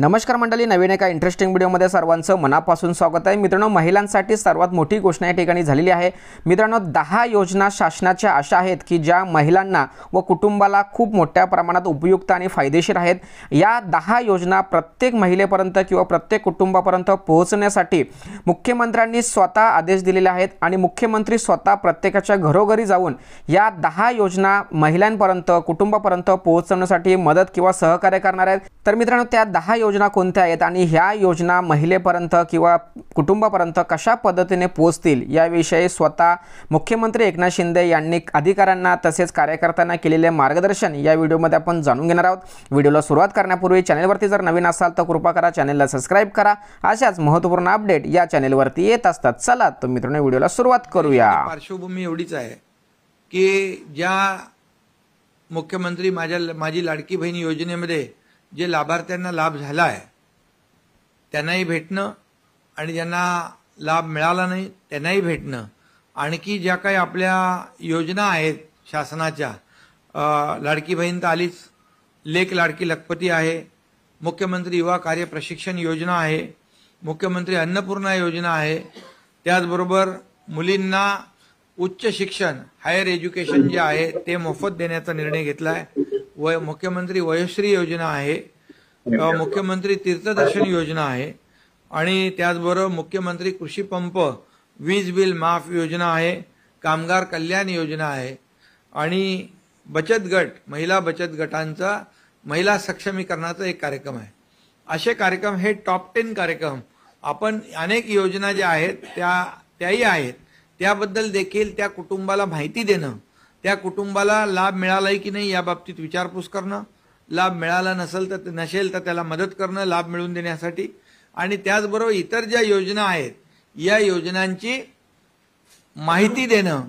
नमस्कार मंडळी, नवीन एका इंटरेस्टिंग व्हिडिओमध्ये सर्वांचं मनापासून स्वागत आहे। मित्रांनो, महिलांसाठी सर्वात मोठी घोषणा या ठिकाणी झालेली आहे। मित्रांनो, 10 योजना शासनाच्या अशा आहेत की ज्या महिलांना व कुटुंबाला खूप मोठ्या प्रमाणात उपयुक्त आणि फायदेशीर आहेत। या 10 योजना प्रत्येक महिलेपर्यंत किंवा प्रत्येक कुटुंबापर्यंत पोहोचण्यासाठी मुख्यमंत्र्यांनी स्वतः आदेश दिलेले आहेत आणि मुख्यमंत्री स्वतः प्रत्येकाच्या घरोघरी जाऊन या 10 योजना महिलांपर्यंत कुटुंबापर्यंत पोहोचवण्यासाठी मदत किंवा सहकार्य करणार आहेत। तर मित्रांनो, त्या 10 योजना कोणत्या आहेत आणि ह्या योजना महिलेपर्यंत किंवा कुटुंबापर्यंत कशा पद्धतीने पोहोचतील याविषयी स्वतः मुख्यमंत्री एकनाथ शिंदे यांनी अधिकाऱ्यांना तसेच कार्यकर्त्यांना केलेले मार्गदर्शन या व्हिडिओमध्ये आपण जाणून घेणार आहोत। व्हिडिओला सुरुवात करण्यापूर्वी चॅनलवरती जर नवीन असाल तर कृपा करा चॅनलला सबस्क्राइब करा। अशाच महत्त्वपूर्ण अपडेट या चॅनलवरती येत असतात। चला तर मित्रांनो, व्हिडिओला सुरुवात करूया। पार्श्वभूमी एवढीच आहे की ज्या मुख्यमंत्री माझी लाडकी बहीण योजनेमध्ये जे लाभार्थ्यांना लाभ झाला आहे त्यांनाही भेटणं आणि ज्यांना लाभ मिळाला नाही त्यांनाही भेटणं, आणखी ज्या काही आपल्या योजना आहेत शासनाच्या, लाडकी बहीण तर आलीच, लेक लाडकी लखपती आहे, मुख्यमंत्री युवा कार्य प्रशिक्षण योजना आहे, मुख्यमंत्री अन्नपूर्णा योजना आहे, त्याचबरोबर मुलींना उच्च शिक्षण हायर एज्युकेशन जे आहे ते मोफत देण्याचा निर्णय घेतला आहे। मुख्यमंत्री वयोश्री योजना आहे, मुख्यमंत्री तीर्थदर्शन योजना आहे आणि त्याचबरोबर मुख्यमंत्री कृषी पंप वीज बिल माफ योजना आहे, कामगार कल्याण योजना आहे आणि बचत गट, महिला बचत गटांचा महिला सक्षमीकरणाचा एक कार्यक्रम आहे। असे कार्यक्रम हे टॉप 10 कार्यक्रम आपण अनेक योजना ज्या आहेत त्याही आहेत, त्याबद्दल देखील त्या कुटुंबाला माहिती देणं, त्या कुटुंबाला लाभ मिळालाय की नाही या बाबतीत विचारपूस करणं, लाभ मिळाला नसेल तर त्याला मदत करणं लाभ मिळवून देण्यासाठी, आणि त्याचबरोबर इतर ज्या योजना आहेत या योजनांची माहिती देणं,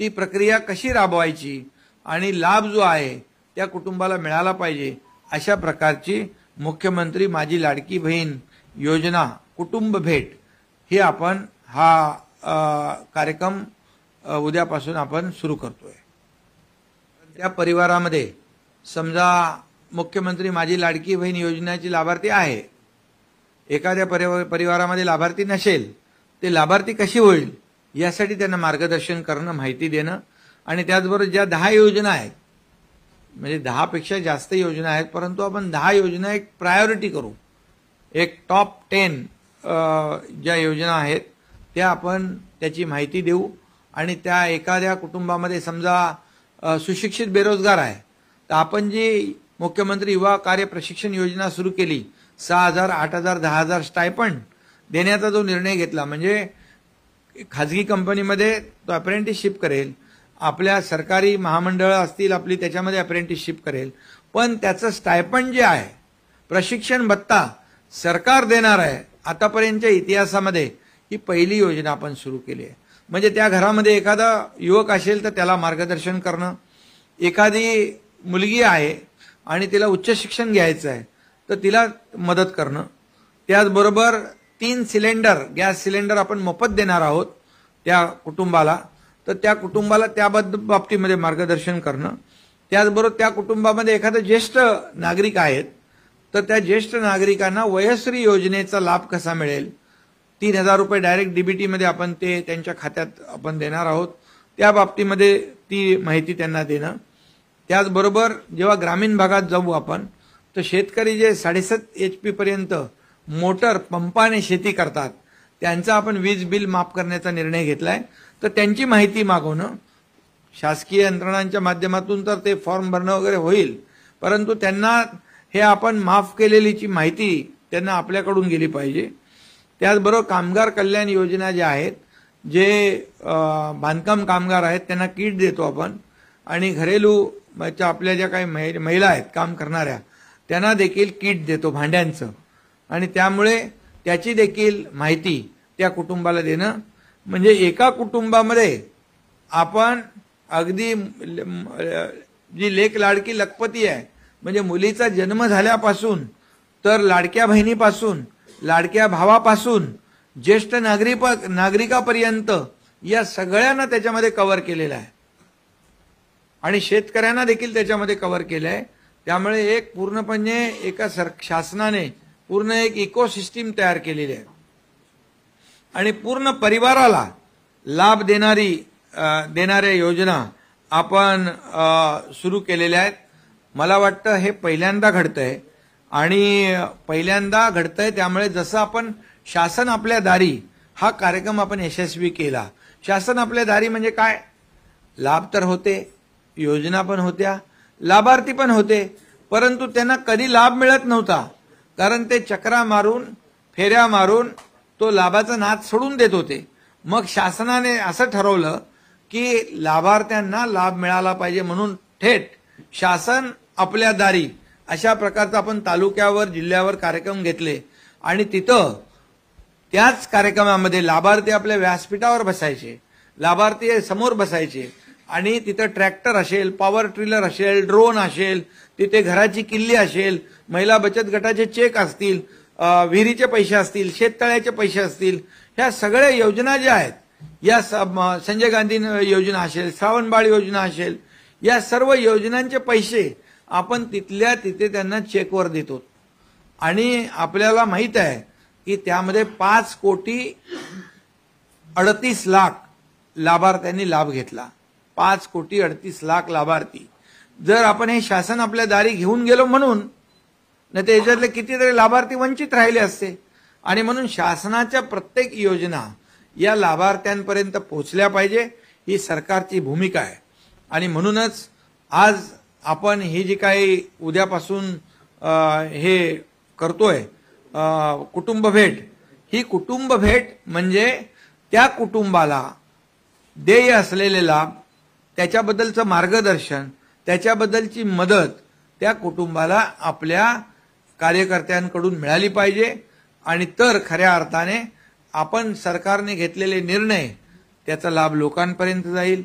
ती प्रक्रिया कशी राबवायची आणि लाभ जो आहे त्या कुटुंबाला मिळाला पाहिजे, अशा प्रकारची मुख्यमंत्री माझी लाडकी बहीण योजना कुटुंब भेट हे आपण हा कार्यक्रम उद्यापासून आपण सुरू करतोय। त्या परिवारामध्ये समजा मुख्यमंत्री माझी लाडकी बहीण योजनेची लाभार्थी आहे, एखाद्या परिवारामध्ये लाभार्थी नसेल, ते लाभार्थी कशी होईल यासाठी त्यांना मार्गदर्शन करणं, माहिती देणं, आणि त्याचबरोबर ज्या 10 योजना आहेत, म्हणजे 10 पेक्षा जास्त योजना आहेत, परंतु आपण 10 योजना एक प्रायोरिटी करू, एक टॉप 10 ज्या योजना आहेत त्या आपण त्याची माहिती देऊ। आणि त्या एखाद्या कुटुंबामध्ये समजा सुशिक्षित बेरोजगार आहे तर आपण जी मुख्यमंत्री युवा कार्य प्रशिक्षण योजना सुरू केली, 6,000, 8,000, 10,000 स्टायपंड देण्याचा जो निर्णय घेतला, म्हणजे खाजगी कंपनीमध्ये तो अप्रेंटिसशिप करेल, आपल्या सरकारी महामंडळ असतील आपली त्याच्यामध्ये अप्रेंटिसशिप करेल, पण त्याचं स्टायपंड जे आहे, प्रशिक्षण भत्ता सरकार देणार आहे। आतापर्यंतच्या इतिहासामध्ये ही पहिली योजना आपण सुरू केली आहे। म्हणजे त्या घरामध्ये एखादा युवक असेल तर त्याला मार्गदर्शन करणं, एखादी मुलगी आहे आणि तिला उच्च शिक्षण घ्यायचं आहे तर तिला मदत करणं, त्याचबरोबर 3 सिलेंडर गॅस सिलेंडर आपण मोफत देणार आहोत त्या कुटुंबाला, तर त्या कुटुंबाला त्या बाबतीमध्ये मार्गदर्शन करणं, त्याचबरोबर त्या कुटुंबामध्ये एखादं ज्येष्ठ नागरिक आहेत तर त्या ज्येष्ठ नागरिकांना वयोश्री योजनेचा लाभ कसा मिळेल, 3,000 रुपये डायरेक्ट डीबीटी मध्ये आपण ते त्यांच्या खात्यात आपण देणार आहोत, त्या बाबतीमध्ये ती माहिती त्यांना देणं। त्याचबरोबर जेव्हा ग्रामीण भागात जाऊ आपण तर शेतकरी जे 7.5 HP पर्यंत मोटर पंपाने शेती करतात त्यांचा आपण वीज बिल माफ करण्याचा निर्णय घेतलाय, तर त्यांची माहिती मागवणं, शासकीय यंत्रणांच्या माध्यमातून तर ते फॉर्म भरणं वगैरे होईल, परंतु त्यांना हे आपण माफ केलेलीची माहिती त्यांना आपल्याकडून गेली पाहिजे। त्याचबरोबर कामगार कल्याण योजना ज्या आहेत, जे बांधकाम कामगार आहेत त्यांना किट देतो आपण, आणि घरेलू आपल्या ज्या काही महिला आहेत काम करणाऱ्या त्यांना देखील किट देतो भांड्यांचं, आणि त्यामुळे त्याची देखील माहिती त्या कुटुंबाला देणं, म्हणजे एका कुटुंबामध्ये आपण अगदी जी लेक लाडकी लखपती आहे, म्हणजे मुलीचा जन्म झाल्यापासून तर लाडक्या बहिणीपासून, लाडक्या भावापासून, ज्येष्ठ नागरिकापर्यंत या सगळ्यांना त्याच्यामध्ये कव्हर केलेलं आहे, आणि शेतकऱ्यांना देखील त्याच्यामध्ये कव्हर केलं आहे। त्यामुळे एक पूर्णपणे एका शासनाने पूर्ण एक इकोसिस्टीम तयार केलेली आहे आणि पूर्ण परिवाराला लाभ देणाऱ्या योजना आपण सुरू केलेल्या आहेत. मला वाटतं हे पहिल्यांदा घडतंय आणि पहिल्यांदा घडतंय त्यामुळे जसं आपण शासन आपल्या दारी हा कार्यक्रम आपण यशस्वी केला. शासन आपल्या दारी म्हणजे काय? लाभ तर होते, योजना पण होत्या, लाभार्थी पण होते, परंतु त्यांना कधी लाभ मिळत नव्हता कारण ते चक्रा मारून फेऱ्या मारून तो लाभाचा नाद सोडून देत होते. मग शासनाने असं ठरवलं की लाभार्थ्यांना लाभ मिळाला पाहिजे म्हणून थेट शासन आपल्या दारी अशा प्रकारचा आपण तालुक्यावर जिल्ह्यावर कार्यक्रम घेतले आणि तिथं त्याच कार्यक्रमामध्ये लाभार्थी आपल्या व्यासपीठावर बसायचे, लाभार्थी समोर बसायचे आणि तिथं ट्रॅक्टर असेल, पॉवर ट्रिलर असेल, ड्रोन असेल, तिथे घराची किल्ली असेल, महिला बचत गटाचे चेक असतील, विहिरीचे पैसे असतील, शेततळ्याचे पैसे असतील, ह्या सगळ्या योजना ज्या आहेत या संजय गांधी योजना असेल, श्रावणबाळ योजना असेल, या सर्व योजनांचे पैसे आपण तिथल्या तिथे त्यांना चेकवर देतो आणि आपल्याला माहित आहे की त्यामध्ये 5,38,00,000 लाभार्थ्यांनी लाभ घेतला. 5,38,00,000 लाभार्थी. जर आपण हे शासन आपल्या दारी घेऊन गेलो म्हणून नाही तर याच्यातले कितीतरी लाभार्थी वंचित राहिले असते आणि म्हणून शासनाच्या प्रत्येक योजना या लाभार्थ्यांपर्यंत पोहोचल्या पाहिजे ही सरकारची भूमिका आहे आणि म्हणूनच आज आपण ही जी काही उद्यापासून हे करतोय कुटुंब भेट, ही कुटुंब भेट म्हणजे त्या कुटुंबाला देय असलेले लाभ, त्याच्याबद्दलचं मार्गदर्शन, त्याच्याबद्दलची मदत त्या कुटुंबाला आपल्या कार्यकर्त्यांकडून मिळाली पाहिजे आणि तर खऱ्या अर्थाने आपण सरकारने घेतलेले निर्णय त्याचा लाभ लोकांपर्यंत जाईल.